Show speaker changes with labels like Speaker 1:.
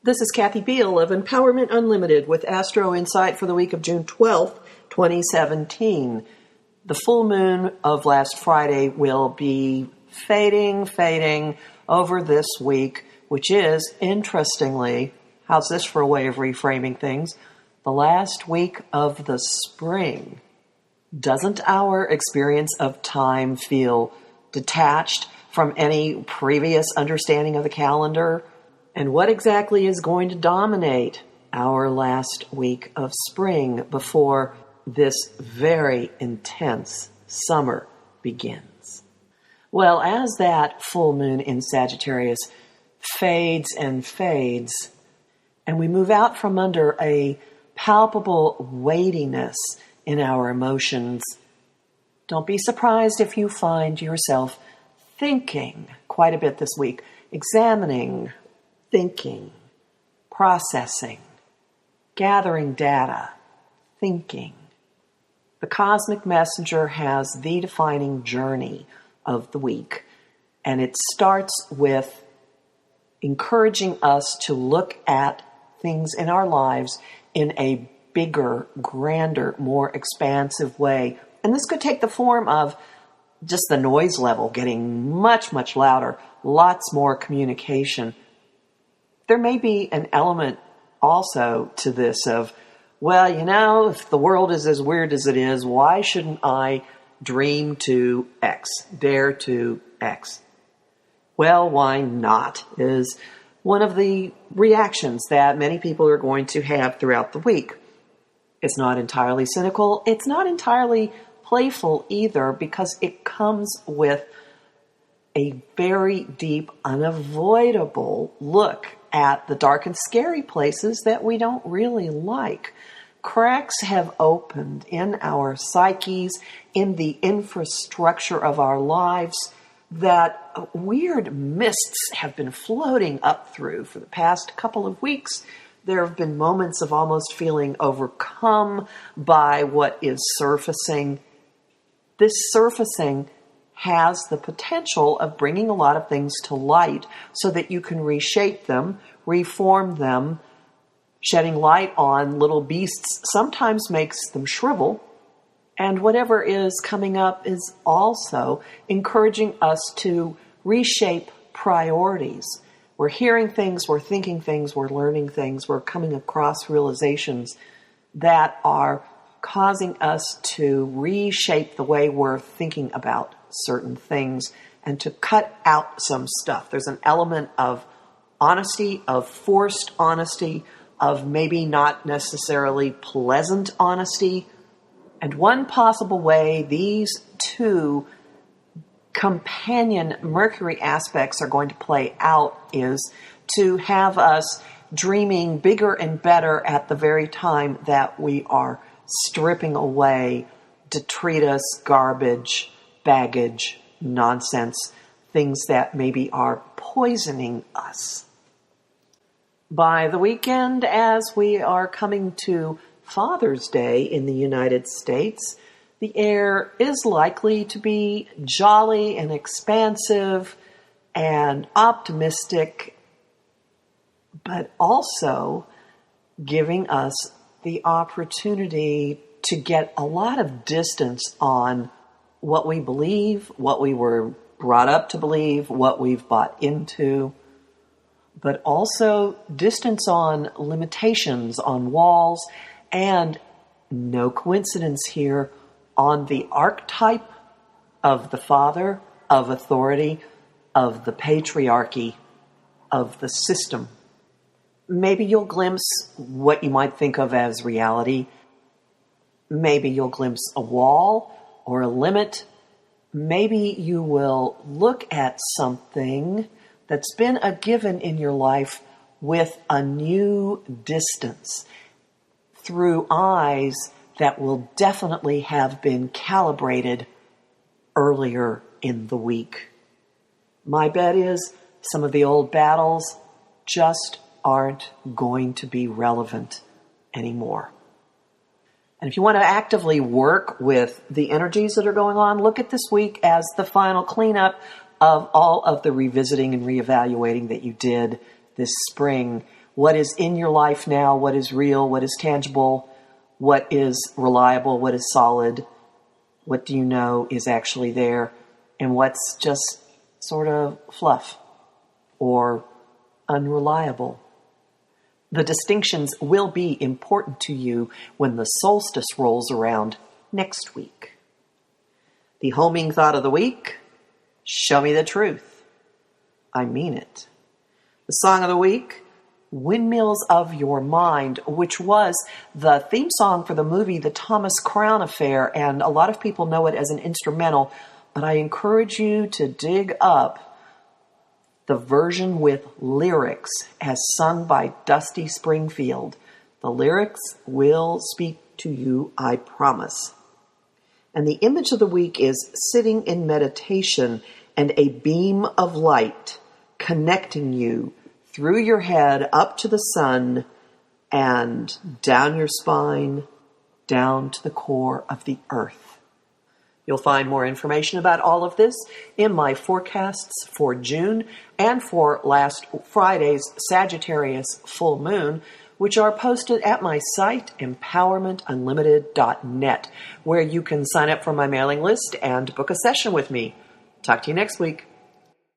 Speaker 1: This is Kathy Biehl of Empowerment Unlimited with Astro Insight for the week of June 12th, 2017. The full moon of last Friday will be fading over this week, which is, interestingly, how's this for a way of reframing things, the last week of the spring. Doesn't our experience of time feel detached from any previous understanding of the calendar? And what exactly is going to dominate our last week of spring before this very intense summer begins? Well, as that full moon in Sagittarius fades, and we move out from under a palpable weightiness in our emotions, don't be surprised if you find yourself thinking quite a bit this week, examining, thinking, processing, gathering data, thinking. The cosmic messenger has the defining journey of the week, and it starts with encouraging us to look at things in our lives in a bigger, grander, more expansive way. And this could take the form of just the noise level getting much, much louder, lots more communication. There may be an element also to this of, well, if the world is as weird as it is, why shouldn't I dream to X, dare to X? Well, why not is one of the reactions that many people are going to have throughout the week. It's not entirely cynical. It's not entirely playful either, because it comes with a very deep, unavoidable look at the dark and scary places that we don't really like. Cracks have opened in our psyches, in the infrastructure of our lives, that weird mists have been floating up through for the past couple of weeks. There have been moments of almost feeling overcome by what is surfacing. This surfacing has the potential of bringing a lot of things to light so that you can reshape them, reform them. Shedding light on little beasts sometimes makes them shrivel. And whatever is coming up is also encouraging us to reshape priorities. We're hearing things, we're thinking things, we're learning things, we're coming across realizations that are causing us to reshape the way we're thinking about certain things and to cut out some stuff. There's an element of honesty, of forced honesty, of maybe not necessarily pleasant honesty. And one possible way these two companion Mercury aspects are going to play out is to have us dreaming bigger and better at the very time that we are stripping away detritus, garbage, baggage, nonsense, things that maybe are poisoning us. By the weekend, as we are coming to Father's Day in the United States, the air is likely to be jolly and expansive and optimistic, but also giving us the opportunity to get a lot of distance on what we believe, what we were brought up to believe, what we've bought into, but also distance on limitations, on walls, and no coincidence here, on the archetype of the father, of authority, of the patriarchy, of the system. Maybe you'll glimpse what you might think of as reality. Maybe you'll glimpse a wall or a limit. Maybe you will look at something that's been a given in your life with a new distance through eyes that will definitely have been calibrated earlier in the week. My bet is some of the old battles just aren't going to be relevant anymore. And if you want to actively work with the energies that are going on, look at this week as the final cleanup of all of the revisiting and reevaluating that you did this spring, what is in your life now, what is real, what is tangible, what is reliable, what is solid, what do you know is actually there, and what's just sort of fluff or unreliable. The distinctions will be important to you when the solstice rolls around next week. The homing thought of the week, show me the truth. I mean it. The song of the week, Windmills of Your Mind, which was the theme song for the movie The Thomas Crown Affair, and a lot of people know it as an instrumental, but I encourage you to dig up the version with lyrics as sung by Dusty Springfield. The lyrics will speak to you, I promise. And the image of the week is sitting in meditation and a beam of light connecting you through your head up to the sun and down your spine, down to the core of the earth. You'll find more information about all of this in my forecasts for June and for last Friday's Sagittarius full moon, which are posted at my site, empowermentunlimited.net, where you can sign up for my mailing list and book a session with me. Talk to you next week.